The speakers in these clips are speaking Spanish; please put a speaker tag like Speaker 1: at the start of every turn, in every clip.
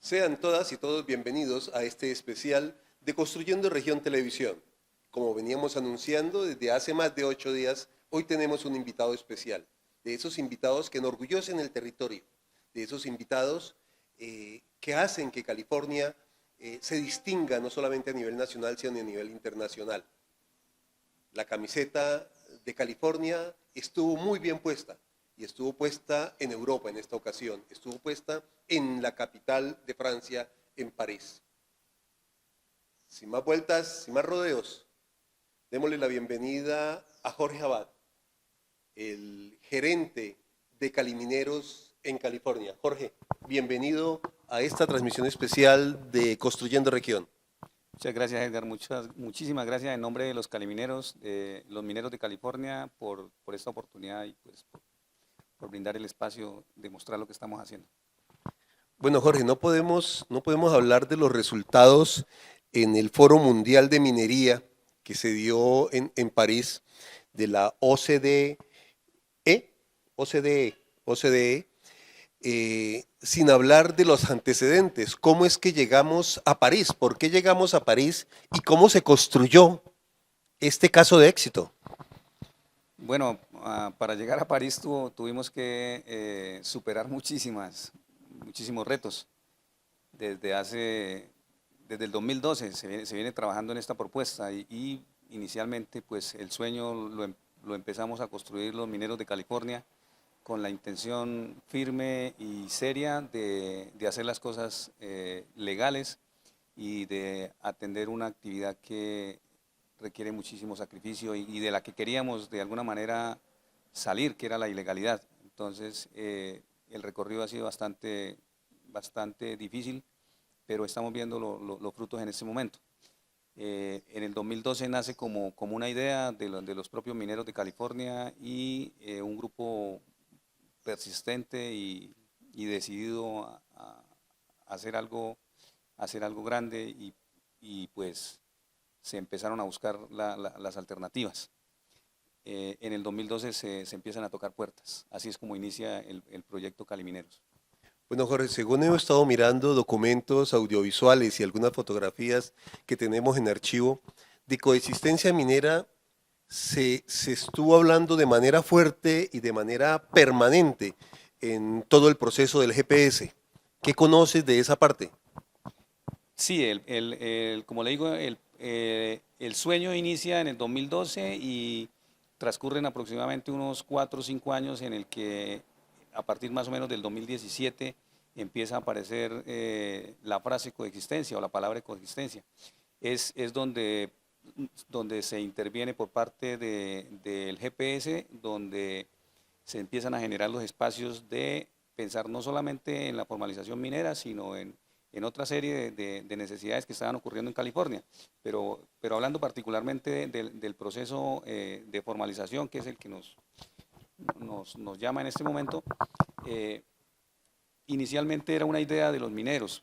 Speaker 1: Sean todas y todos bienvenidos a este especial de Construyendo Región Televisión. Como veníamos anunciando desde hace más de 8 días, hoy tenemos un invitado especial, de esos invitados que enorgullecen el territorio, de esos invitados que hacen que California se distinga no solamente a nivel nacional, sino a nivel internacional. La camiseta de California estuvo muy bien puesta, y estuvo puesta en Europa en esta ocasión, estuvo puesta en la capital de Francia, en París. Sin más vueltas, sin más rodeos, démosle la bienvenida a Jorge Abad, el gerente de Calimineros en California. Jorge, bienvenido a esta transmisión especial de Construyendo Región.
Speaker 2: Muchas gracias, Edgar. Muchísimas gracias en nombre de los calimineros, los mineros de California, por esta oportunidad y pues por brindar el espacio de mostrar lo que estamos haciendo.
Speaker 1: Bueno, Jorge, no podemos hablar de los resultados en el Foro Mundial de Minería que se dio en París de la OCDE, sin hablar de los antecedentes. ¿Cómo es que llegamos a París? ¿Por qué llegamos a París? ¿Y cómo se construyó este caso de éxito?
Speaker 2: Bueno, para llegar a París tuvimos que superar muchísimos retos. Desde el 2012 se viene trabajando en esta propuesta y inicialmente pues el sueño lo empezamos a construir los mineros de California con la intención firme y seria de hacer las cosas legales y de atender una actividad que requiere muchísimo sacrificio y de la que queríamos de alguna manera salir, que era la ilegalidad. Entonces el recorrido ha sido bastante difícil, pero estamos viendo los frutos en este momento. En el 2012 nace como una idea de los propios mineros de California y un grupo persistente y decidido a hacer algo grande y pues se empezaron a buscar las alternativas. En el 2012 se empiezan a tocar puertas, así es como inicia el proyecto Calimineros.
Speaker 1: Bueno, Jorge, según hemos estado mirando documentos audiovisuales y algunas fotografías que tenemos en archivo, de coexistencia minera se estuvo hablando de manera fuerte y de manera permanente en todo el proceso del GPS. ¿Qué conoces de esa parte?
Speaker 2: Sí, como le digo, el sueño inicia en el 2012 y transcurren aproximadamente unos 4 o 5 años en el que a partir más o menos del 2017 empieza a aparecer la frase coexistencia o la palabra coexistencia. Es donde se interviene por parte del GPS, donde se empiezan a generar los espacios de pensar no solamente en la formalización minera, sino en otra serie de necesidades que estaban ocurriendo en California, pero hablando particularmente del proceso de formalización, que es el que nos llama en este momento. Inicialmente era una idea de los mineros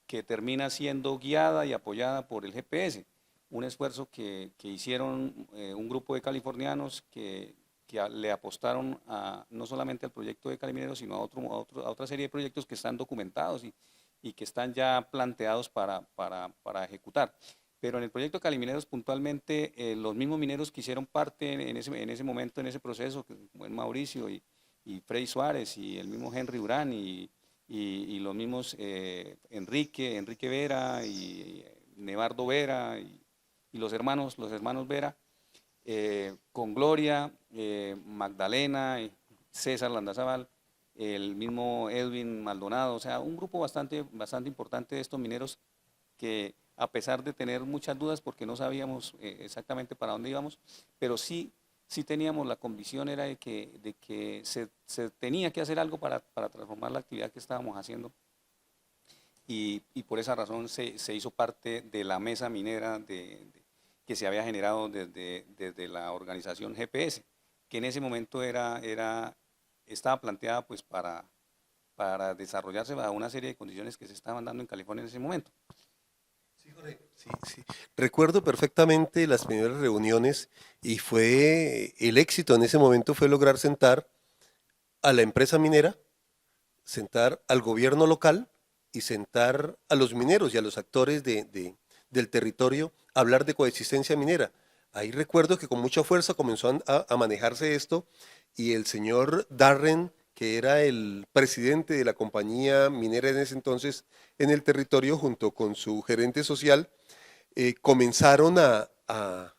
Speaker 2: que termina siendo guiada y apoyada por el GPS, un esfuerzo que hicieron un grupo de californianos que le apostaron no solamente al proyecto de Calimineros, sino a otra serie de proyectos que están documentados y que están ya planteados para ejecutar. Pero en el proyecto Calimineros puntualmente los mismos mineros que hicieron parte en ese momento, en ese proceso, como el Mauricio y Freddy Suárez y el mismo Henry Urán y los mismos Enrique Vera y Nevardo Vera y los hermanos Vera, con Gloria, Magdalena, César Landazabal, el mismo Edwin Maldonado, o sea, un grupo bastante importante de estos mineros que a pesar de tener muchas dudas porque no sabíamos exactamente para dónde íbamos, pero sí teníamos la convicción era de que se tenía que hacer algo para transformar la actividad que estábamos haciendo y por esa razón se hizo parte de la mesa minera que se había generado desde la organización GPS, que en ese momento estaba planteada pues para desarrollarse bajo una serie de condiciones que se estaban dando en California en ese momento.
Speaker 1: Sí, Jorge. Sí. Recuerdo perfectamente las primeras reuniones y fue el éxito en ese momento fue lograr sentar a la empresa minera, sentar al gobierno local y sentar a los mineros y a los actores del territorio a hablar de coexistencia minera. Ahí recuerdo que con mucha fuerza comenzó a manejarse esto y el señor Darren, que era el presidente de la compañía minera en ese entonces en el territorio, junto con su gerente social, comenzaron a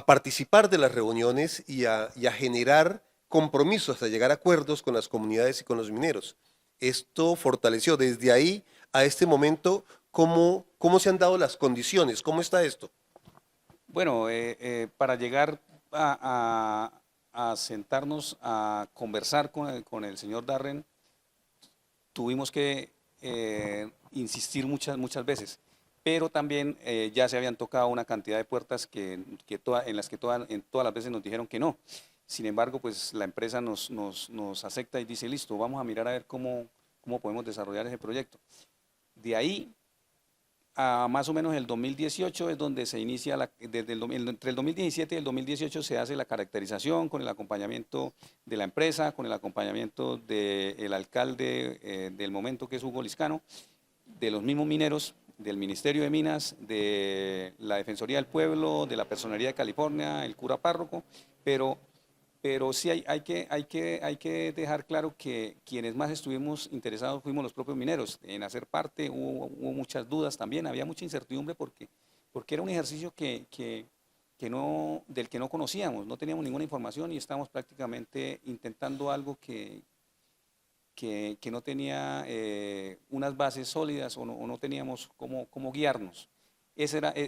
Speaker 1: participar de las reuniones y a generar compromisos, a llegar a acuerdos con las comunidades y con los mineros. Esto fortaleció desde ahí a este momento. ¿Cómo se han dado las condiciones? ¿Cómo está esto?
Speaker 2: Bueno, para llegar a sentarnos a conversar con el señor Darren, tuvimos que insistir muchas veces, pero también ya se habían tocado una cantidad de puertas en las que en todas las veces nos dijeron que no. Sin embargo, pues la empresa nos acepta y dice, listo, vamos a mirar a ver cómo podemos desarrollar ese proyecto. De ahí a más o menos el 2018 es donde se inicia, entre el 2017 y el 2018 se hace la caracterización con el acompañamiento de la empresa, con el acompañamiento del alcalde del momento, que es Hugo Liscano, de los mismos mineros, del Ministerio de Minas, de la Defensoría del Pueblo, de la Personería de California, el cura párroco, pero sí hay que dejar claro que quienes más estuvimos interesados fuimos los propios mineros en hacer parte. Hubo muchas dudas también, había mucha incertidumbre porque era un ejercicio del que no conocíamos, no teníamos ninguna información y estábamos prácticamente intentando algo que no tenía unas bases sólidas o no teníamos cómo guiarnos.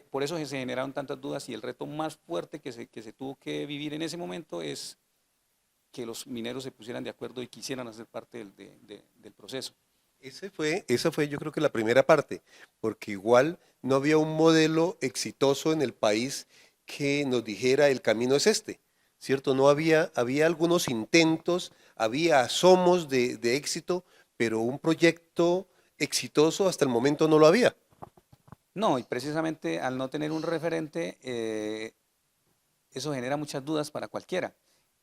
Speaker 2: Por eso se generaron tantas dudas y el reto más fuerte que se tuvo que vivir en ese momento es que los mineros se pusieran de acuerdo y quisieran hacer parte del proceso.
Speaker 1: Esa fue yo creo que la primera parte, porque igual no había un modelo exitoso en el país que nos dijera el camino es este, ¿cierto? No había algunos intentos, había asomos de éxito, pero un proyecto exitoso hasta el momento no lo había.
Speaker 2: No, y precisamente al no tener un referente, eso genera muchas dudas para cualquiera.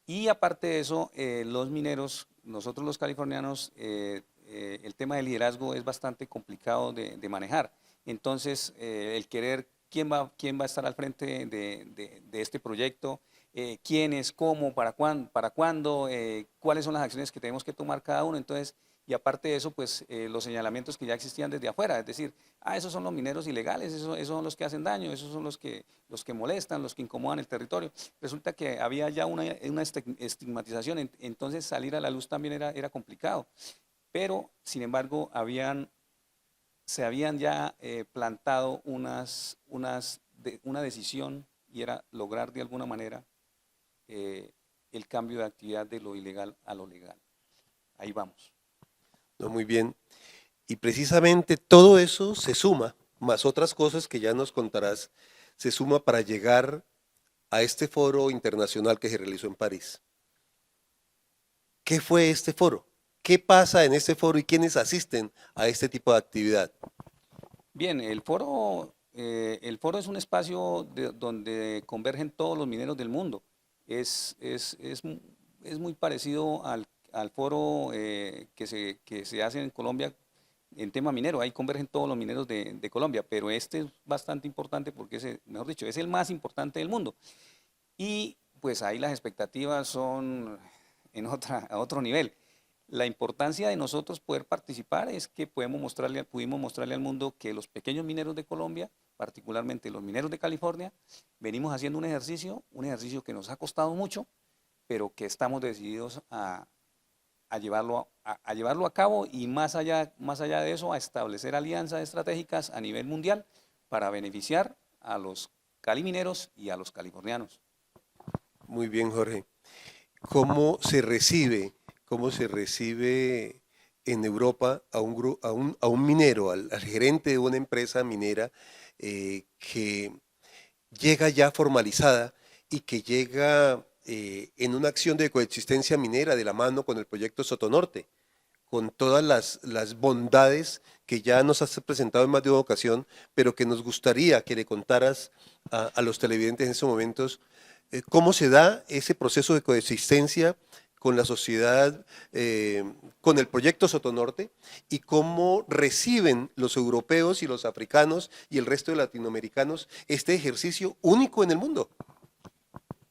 Speaker 2: Y aparte de eso, los mineros, nosotros los californianos, el tema del liderazgo es bastante complicado de manejar. Entonces, el querer quién va a estar al frente de este proyecto, quiénes, cómo, para cuándo, cuáles son las acciones que tenemos que tomar cada uno. Entonces, y aparte de eso, pues los señalamientos que ya existían desde afuera, es decir, esos son los mineros ilegales, esos son los que hacen daño, esos son los que molestan, los que incomodan el territorio. Resulta que había ya una estigmatización, entonces salir a la luz también era complicado. Pero, sin embargo, se habían ya plantado una decisión y era lograr de alguna manera el cambio de actividad de lo ilegal a lo legal. Ahí vamos.
Speaker 1: No, muy bien. Y precisamente todo eso se suma, más otras cosas que ya nos contarás, se suma para llegar a este foro internacional que se realizó en París. ¿Qué fue este foro? ¿Qué pasa en este foro y quiénes asisten a este tipo de actividad?
Speaker 2: Bien, el foro es un espacio donde convergen todos los mineros del mundo. Es muy parecido al foro que se hace en Colombia en tema minero. Ahí convergen todos los mineros de Colombia, pero este es bastante importante porque mejor dicho, es el más importante del mundo. Y pues ahí las expectativas son a otro nivel. La importancia de nosotros poder participar es que pudimos mostrarle al mundo que los pequeños mineros de Colombia, particularmente los mineros de California, venimos haciendo un ejercicio que nos ha costado mucho, pero que estamos decididos a llevarlo a cabo y más allá de eso, a establecer alianzas estratégicas a nivel mundial para beneficiar a los calimineros y a los californianos.
Speaker 1: Muy bien, Jorge. ¿Cómo se recibe en Europa a un minero, al gerente de una empresa minera que llega ya formalizada y que llega en una acción de coexistencia minera de la mano con el proyecto Sotonorte, con todas las bondades que ya nos has presentado en más de una ocasión, pero que nos gustaría que le contaras a los televidentes en estos momentos cómo se da ese proceso de coexistencia con la sociedad, con el proyecto Sotonorte, y cómo reciben los europeos y los africanos y el resto de latinoamericanos este ejercicio único en el mundo.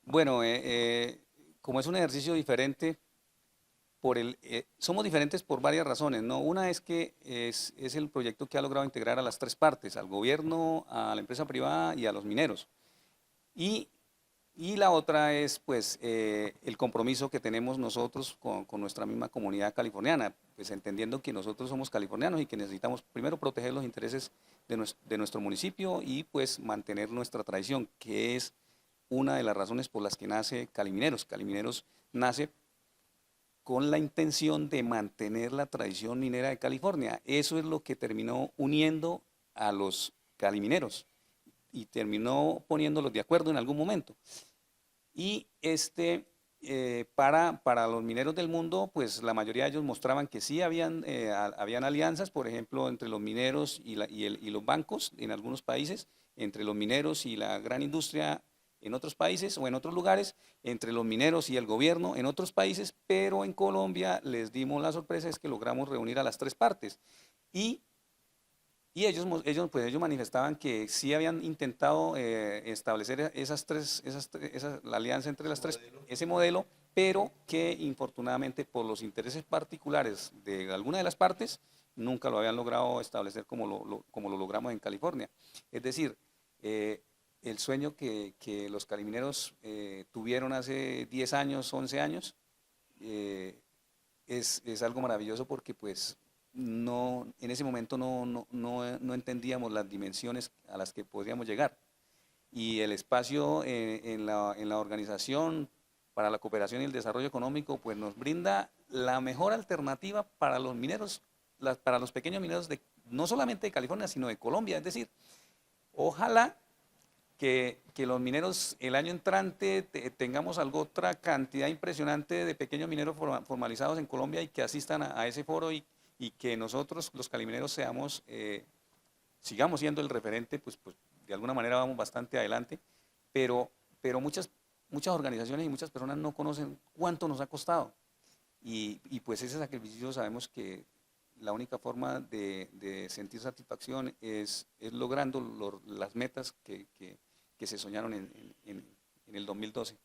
Speaker 2: Bueno, como es un ejercicio diferente, somos diferentes por varias razones, ¿no? Una es que es el proyecto que ha logrado integrar a las tres partes, al gobierno, a la empresa privada y a los mineros. Y, y la otra es, pues, el compromiso que tenemos nosotros con nuestra misma comunidad californiana, pues entendiendo que nosotros somos californianos y que necesitamos primero proteger los intereses de nuestro municipio y pues mantener nuestra tradición, que es una de las razones por las que nace Calimineros. Calimineros nace con la intención de mantener la tradición minera de California. Eso es lo que terminó uniendo a los calimineros y terminó poniéndolos de acuerdo en algún momento. Y para los mineros del mundo, pues la mayoría de ellos mostraban que sí habían alianzas, por ejemplo, entre los mineros y los bancos en algunos países, entre los mineros y la gran industria en otros países o en otros lugares, entre los mineros y el gobierno en otros países, pero en Colombia les dimos la sorpresa es que logramos reunir a las tres partes. Y ellos manifestaban que sí habían intentado establecer la alianza entre las tres, ese modelo, pero que infortunadamente por los intereses particulares de alguna de las partes nunca lo habían logrado establecer como lo logramos en California. Es decir, el sueño que los calimineros tuvieron hace 10 años, 11 años, es algo maravilloso porque pues en ese momento no entendíamos las dimensiones a las que podríamos llegar. Y el espacio en la organización para la cooperación y el desarrollo económico pues nos brinda la mejor alternativa para los mineros, para los pequeños mineros no solamente de California, sino de Colombia. Es decir, ojalá que los mineros el año entrante tengamos otra cantidad impresionante de pequeños mineros formalizados en Colombia y que asistan a ese foro y que nosotros, los calimineros, sigamos siendo el referente, pues de alguna manera vamos bastante adelante, pero muchas organizaciones y muchas personas no conocen cuánto nos ha costado. Y pues ese sacrificio sabemos que la única forma de sentir satisfacción es logrando las metas que se soñaron en el 2012.